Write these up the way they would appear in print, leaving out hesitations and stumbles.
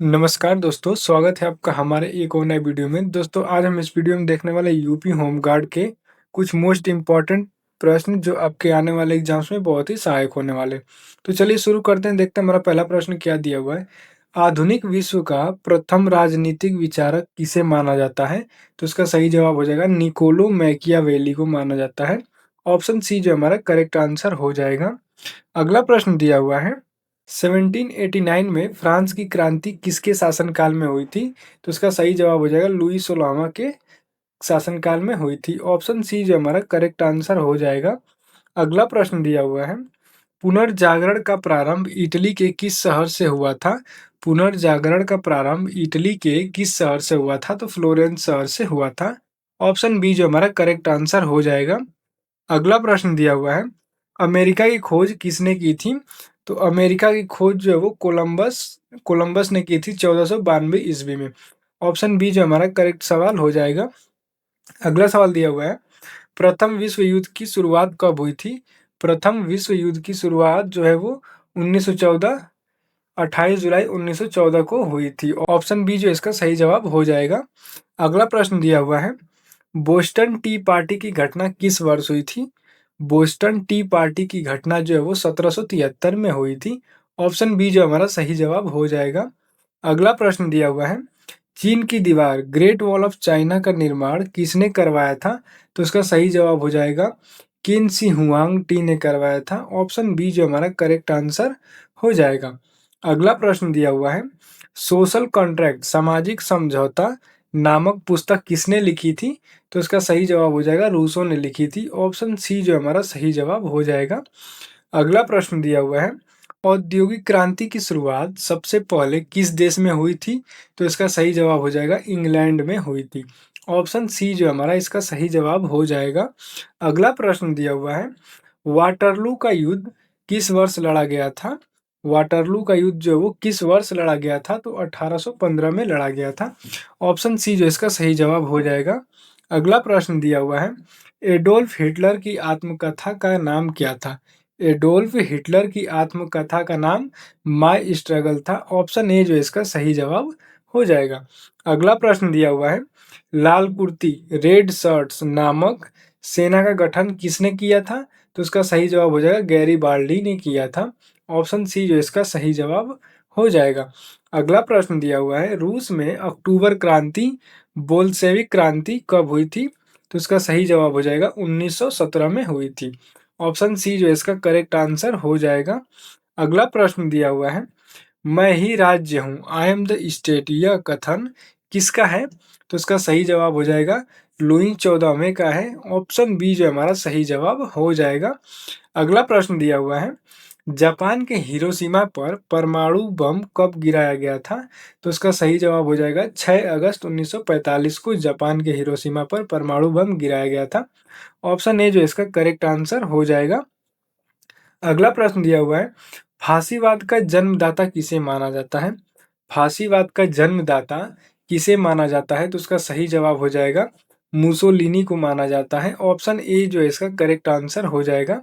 नमस्कार दोस्तों, स्वागत है आपका हमारे एक और नए वीडियो में। दोस्तों आज हम इस वीडियो में देखने वाले यूपी होम गार्ड के कुछ मोस्ट इम्पॉर्टेंट प्रश्न जो आपके आने वाले एग्जाम्स में बहुत ही सहायक होने वाले। तो चलिए शुरू करते हैं, देखते हैं हमारा पहला प्रश्न क्या दिया हुआ है। आधुनिक विश्व का प्रथम राजनीतिक विचारक किसे माना जाता है? तो इसका सही जवाब हो जाएगा निकोलो मैकियावेली को माना जाता है। ऑप्शन सी जो हमारा करेक्ट आंसर हो जाएगा। अगला प्रश्न दिया हुआ है 1789 में फ्रांस की क्रांति किसके शासनकाल में हुई थी? तो इसका सही जवाब हो जाएगा लुई सोलामा के शासनकाल में हुई थी। ऑप्शन सी जो हमारा करेक्ट आंसर हो जाएगा। अगला प्रश्न दिया हुआ है पुनर्जागरण का प्रारंभ इटली के किस शहर से हुआ था? पुनर्जागरण का प्रारंभ इटली के किस शहर से हुआ था? तो फ्लोरेंस शहर से हुआ था। ऑप्शन बी जो हमारा करेक्ट आंसर हो जाएगा। अगला प्रश्न दिया हुआ है अमेरिका की खोज किसने की थी? तो अमेरिका की खोज जो है वो कोलंबस कोलंबस ने की थी 1492 ईस्वी में। ऑप्शन बी जो हमारा करेक्ट सवाल हो जाएगा। अगला सवाल दिया हुआ है प्रथम विश्व युद्ध की शुरुआत कब हुई थी? प्रथम विश्व युद्ध की शुरुआत जो है वो 1914 28 जुलाई 1914 को हुई थी। ऑप्शन बी जो इसका सही जवाब हो जाएगा। अगला प्रश्न दिया हुआ है बोस्टन टी पार्टी की घटना किस वर्ष हुई थी? बोस्टन टी पार्टी की घटना जो है वो 1773 में हुई थी। ऑप्शन बी जो हमारा सही जवाब हो जाएगा। अगला प्रश्न दिया हुआ है चीन की दीवार ग्रेट वॉल ऑफ चाइना का निर्माण किसने करवाया था? तो इसका सही जवाब हो जाएगा किन शी हुआंग टी ने करवाया था। ऑप्शन बी जो हमारा करेक्ट आंसर हो जाएगा। अगला प्रश्न दिया हुआ है सोशल कॉन्ट्रैक्ट सामाजिक समझौता नामक पुस्तक किसने लिखी थी? तो इसका सही जवाब हो जाएगा रूसो ने लिखी थी। ऑप्शन सी जो हमारा सही जवाब हो जाएगा। अगला प्रश्न दिया हुआ है औद्योगिक क्रांति की शुरुआत सबसे पहले किस देश में हुई थी? तो इसका सही जवाब हो जाएगा इंग्लैंड में हुई थी। ऑप्शन सी जो हमारा इसका सही जवाब हो जाएगा। अगला प्रश्न दिया हुआ है वाटरलू का युद्ध किस वर्ष लड़ा गया था? वाटरलू का युद्ध जो है वो किस वर्ष लड़ा गया था? तो 1815 में लड़ा गया था। ऑप्शन सी जो इसका सही जवाब हो जाएगा। अगला प्रश्न दिया हुआ है एडोल्फ हिटलर की आत्मकथा का नाम क्या था? एडोल्फ हिटलर की आत्मकथा का नाम माय स्ट्रगल था। ऑप्शन ए जो इसका सही जवाब हो जाएगा। अगला प्रश्न दिया हुआ है लाल कुर्ती रेड शर्ट्स नामक सेना का गठन किसने किया था? तो इसका सही जवाब हो जाएगा गैरीबाल्डी ने किया था। ऑप्शन सी जो इसका सही जवाब हो जाएगा। अगला प्रश्न दिया हुआ है रूस में अक्टूबर क्रांति बोल्शेविक क्रांति कब हुई थी? तो इसका सही जवाब हो जाएगा 1917 में हुई थी। ऑप्शन सी जो इसका करेक्ट आंसर हो जाएगा। अगला प्रश्न दिया हुआ है मैं ही राज्य हूँ आई एम द स्टेट यह कथन किसका है? तो इसका सही जवाब हो जाएगा लुई 14वें का है। ऑप्शन बी जो हमारा सही जवाब हो जाएगा। अगला प्रश्न दिया हुआ है जापान के हिरोशिमा पर परमाणु बम कब गिराया गया था? तो इसका सही जवाब हो जाएगा 6 अगस्त 1945 को जापान के हिरोशिमा पर परमाणु बम गिराया गया था। ऑप्शन ए जो इसका करेक्ट आंसर हो जाएगा। अगला प्रश्न दिया हुआ है फांसीवाद का जन्मदाता किसे माना जाता है? फांसीवाद का जन्मदाता किसे माना जाता है? तो उसका सही जवाब हो जाएगा मुसोलिनी को माना जाता है। ऑप्शन ए जो है इसका करेक्ट आंसर हो जाएगा।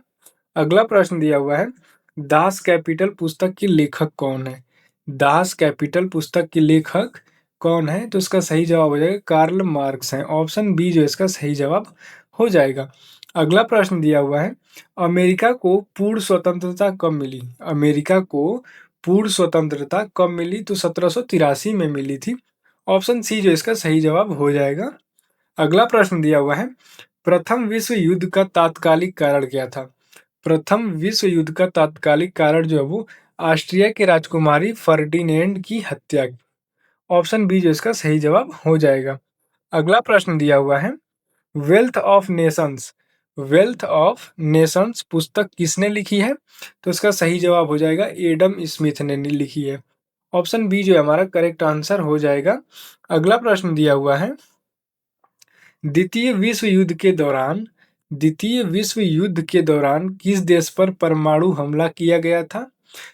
अगला प्रश्न दिया हुआ है दास कैपिटल पुस्तक की लेखक कौन है? दास कैपिटल पुस्तक की लेखक कौन है? तो इसका सही जवाब हो जाएगा कार्ल मार्क्स हैं। ऑप्शन बी जो इसका सही जवाब हो जाएगा। अगला प्रश्न दिया हुआ है अमेरिका को पूर्ण स्वतंत्रता कब मिली? अमेरिका को पूर्ण स्वतंत्रता कब मिली? तो 1783 में मिली थी। ऑप्शन सी जो इसका सही जवाब हो जाएगा। अगला प्रश्न दिया हुआ है प्रथम विश्व युद्ध का तात्कालिक कारण क्या था? प्रथम विश्व युद्ध का तात्कालिक कारण जो है वो ऑस्ट्रिया के राजकुमारी फर्डिनेंड की हत्या। ऑप्शन बी जो इसका सही जवाब हो जाएगा। अगला प्रश्न दिया हुआ है wealth of Nations wealth of Nations पुस्तक किसने लिखी है? तो इसका सही जवाब हो जाएगा एडम स्मिथ ने लिखी है। ऑप्शन बी जो है हमारा करेक्ट आंसर हो जाएगा। अगला प्रश्न दिया हुआ है द्वितीय विश्व युद्ध के दौरान द्वितीय विश्व युद्ध के दौरान किस देश पर परमाणु हमला किया गया था?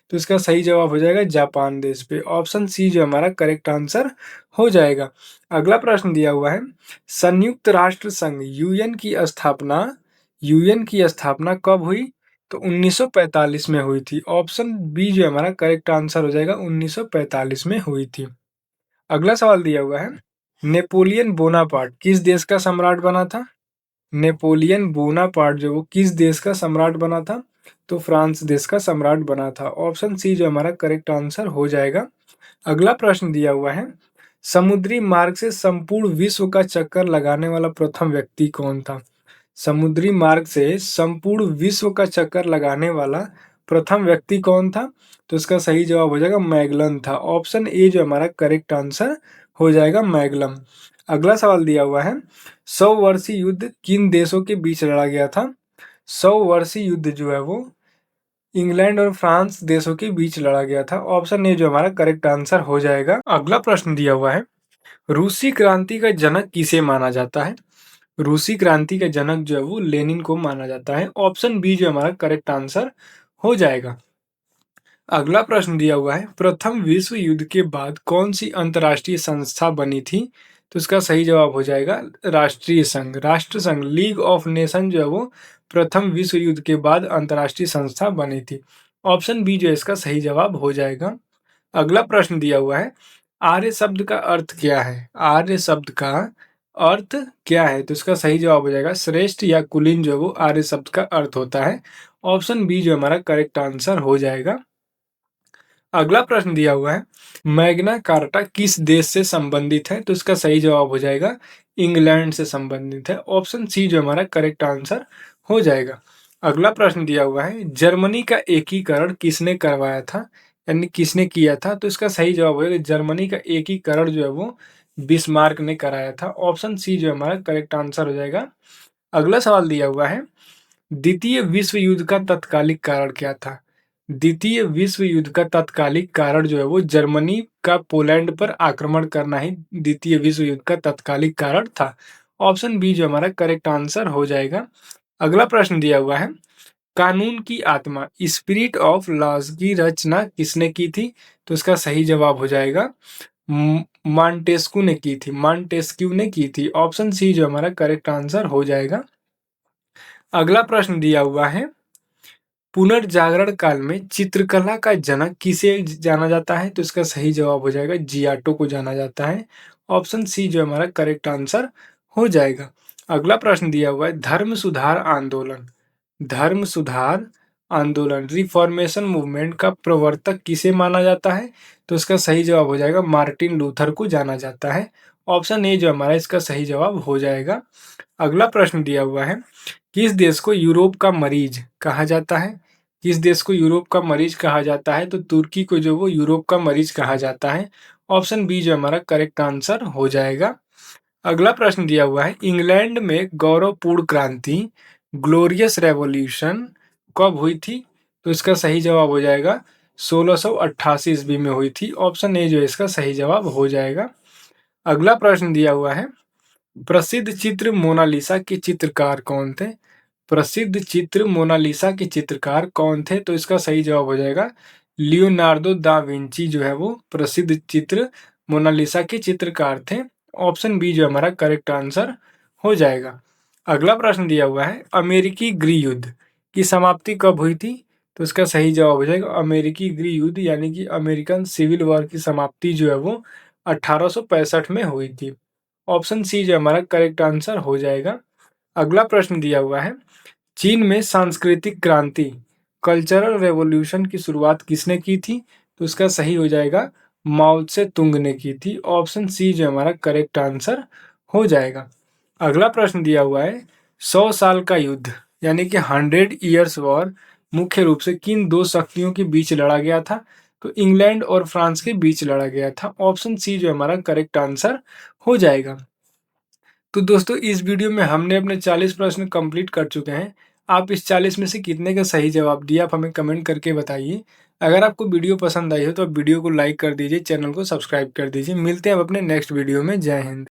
तो इसका सही जवाब हो जाएगा जापान देश पे। ऑप्शन सी जो हमारा करेक्ट आंसर हो जाएगा। अगला प्रश्न दिया हुआ है संयुक्त राष्ट्र संघ यूएन की स्थापना कब हुई? तो 1945 में हुई थी। ऑप्शन बी जो है हमारा करेक्ट आंसर हो जाएगा, 1945 में हुई थी। अगला सवाल दिया हुआ है, नेपोलियन बोनापार्ट किस देश का सम्राट बना था? नेपोलियन बोनापार्ट जो वो किस देश का सम्राट बना था? तो फ्रांस देश का सम्राट बना था। ऑप्शन सी जो हमारा करेक्ट आंसर हो जाएगा। अगला प्रश्न दिया हुआ है, समुद्री मार्ग से संपूर्ण विश्व का चक्कर लगाने वाला प्रथम व्यक्ति कौन था? समुद्री मार्ग से संपूर्ण विश्व का चक्कर लगाने वाला प्रथम व्यक्ति कौन था? तो इसका सही जवाब हो जाएगा मैगलन था। ऑप्शन ए जो हमारा करेक्ट आंसर हो जाएगा, मैगलन। अगला सवाल दिया हुआ है, 100 वर्षीय युद्ध किन देशों के बीच लड़ा गया था? 100 वर्षीय युद्ध जो है वो इंग्लैंड और फ्रांस देशों के बीच लड़ा गया था। ऑप्शन ए जो हमारा करेक्ट आंसर हो जाएगा। अगला प्रश्न दिया हुआ है, रूसी क्रांति का जनक किसे माना जाता है? रूसी क्रांति का जनक जो है वो लेनिन को माना जाता है। ऑप्शन बी जो हमारा करेक्ट आंसर हो जाएगा। अगला प्रश्न दिया हुआ है, प्रथम विश्व युद्ध के बाद कौन सी अंतर्राष्ट्रीय संस्था बनी थी? तो इसका सही जवाब हो जाएगा राष्ट्रीय संघ, राष्ट्र संघ, लीग ऑफ नेशन जो है वो प्रथम विश्व युद्ध के बाद अंतर्राष्ट्रीय संस्था बनी थी। ऑप्शन बी जो है इसका सही जवाब हो जाएगा। अगला प्रश्न दिया हुआ है, आर्य शब्द का अर्थ क्या है? आर्य शब्द का अर्थ क्या है? तो इसका सही जवाब हो जाएगा श्रेष्ठ या कुलीन जो है वो आर्य शब्द का अर्थ होता है। ऑप्शन बी जो हमारा करेक्ट आंसर हो जाएगा। अगला प्रश्न दिया हुआ है, मैग्ना कार्टा किस देश से संबंधित है? तो इसका सही जवाब हो जाएगा इंग्लैंड से संबंधित है। ऑप्शन सी जो हमारा करेक्ट आंसर हो जाएगा। अगला प्रश्न दिया हुआ है, जर्मनी का एकीकरण किसने करवाया था, यानी किसने किया था? तो इसका सही जवाब होगा जर्मनी का एकीकरण जो है वो बिस्मार्क ने कराया था। ऑप्शन सी जो हमारा करेक्ट आंसर हो जाएगा। अगला सवाल दिया हुआ है, द्वितीय विश्व युद्ध का तत्कालिक कारण क्या था? द्वितीय विश्व युद्ध का तत्कालिक कारण जो है वो जर्मनी का पोलैंड पर आक्रमण करना ही द्वितीय विश्व युद्ध का तत्कालिक कारण था। ऑप्शन बी जो हमारा करेक्ट आंसर हो जाएगा। अगला प्रश्न दिया हुआ है, कानून की आत्मा स्पिरिट ऑफ लॉज की रचना किसने की थी? तो इसका सही जवाब हो जाएगा मॉन्टेस्क्यू ने की थी, मॉन्टेस्क्यू ने की थी। ऑप्शन सी जो हमारा करेक्ट आंसर हो जाएगा। अगला प्रश्न दिया हुआ है, पुनर्जागरण काल में चित्रकला का जनक किसे जाना जाता है? तो इसका सही जवाब हो जाएगा जियाटो को जाना जाता है। ऑप्शन सी जो हमारा करेक्ट आंसर हो जाएगा। अगला प्रश्न दिया हुआ है, धर्म सुधार आंदोलन, धर्म सुधार आंदोलन रिफॉर्मेशन मूवमेंट का प्रवर्तक किसे माना जाता है? तो इसका सही जवाब हो जाएगा मार्टिन लूथर को जाना जाता है। ऑप्शन ए जो हमारा इसका सही जवाब हो जाएगा। अगला प्रश्न दिया हुआ है, किस देश को यूरोप का मरीज कहा जाता है? किस देश को यूरोप का मरीज कहा जाता है? तो तुर्की को जो वो यूरोप का मरीज कहा जाता है। ऑप्शन बी जो हमारा करेक्ट आंसर हो जाएगा। अगला प्रश्न दिया हुआ है, इंग्लैंड में गौरवपूर्ण क्रांति ग्लोरियस रेवोल्यूशन कब हुई थी? तो इसका सही जवाब हो जाएगा 1688 ईस्वी में हुई थी। ऑप्शन ए जो है इसका सही जवाब हो जाएगा। अगला प्रश्न दिया हुआ है, प्रसिद्ध चित्र मोनालिसा के चित्रकार कौन थे? प्रसिद्ध चित्र मोनालिसा के चित्रकार कौन थे? तो इसका सही जवाब हो जाएगा लियोनार्डो दा विंची जो है वो प्रसिद्ध चित्र मोनालिसा के चित्रकार थे। ऑप्शन बी जो हमारा करेक्ट आंसर हो जाएगा। अगला प्रश्न दिया हुआ है, अमेरिकी गृह युद्ध की समाप्ति कब हुई थी? तो इसका सही जवाब हो जाएगा अमेरिकी गृह युद्ध यानी कि अमेरिकन सिविल वॉर की समाप्ति जो है वो 1865 में हुई थी। ऑप्शन सी जो हमारा करेक्ट आंसर हो जाएगा। अगला प्रश्न दिया हुआ है, चीन में सांस्कृतिक क्रांति कल्चरल रेवोल्यूशन की शुरुआत किसने की थी? तो इसका सही हो जाएगा माओ त्से तुंग ने की थी। ऑप्शन सी जो हमारा करेक्ट आंसर हो जाएगा। अगला प्रश्न दिया हुआ है, 100 साल का युद्ध यानी कि 100 ईयर्स वॉर मुख्य रूप से किन दो शक्तियों के बीच लड़ा गया था? तो इंग्लैंड और फ्रांस के बीच लड़ा गया था। ऑप्शन सी जो हमारा करेक्ट आंसर हो जाएगा। तो दोस्तों इस वीडियो में हमने अपने 40 प्रश्न कंप्लीट कर चुके हैं। आप इस 40 में से कितने का सही जवाब दिया आप हमें कमेंट करके बताइए। अगर आपको वीडियो पसंद आई हो तो आप वीडियो को लाइक कर दीजिए, चैनल को सब्सक्राइब कर दीजिए। मिलते हैं अब अपने नेक्स्ट वीडियो में। जय हिंद।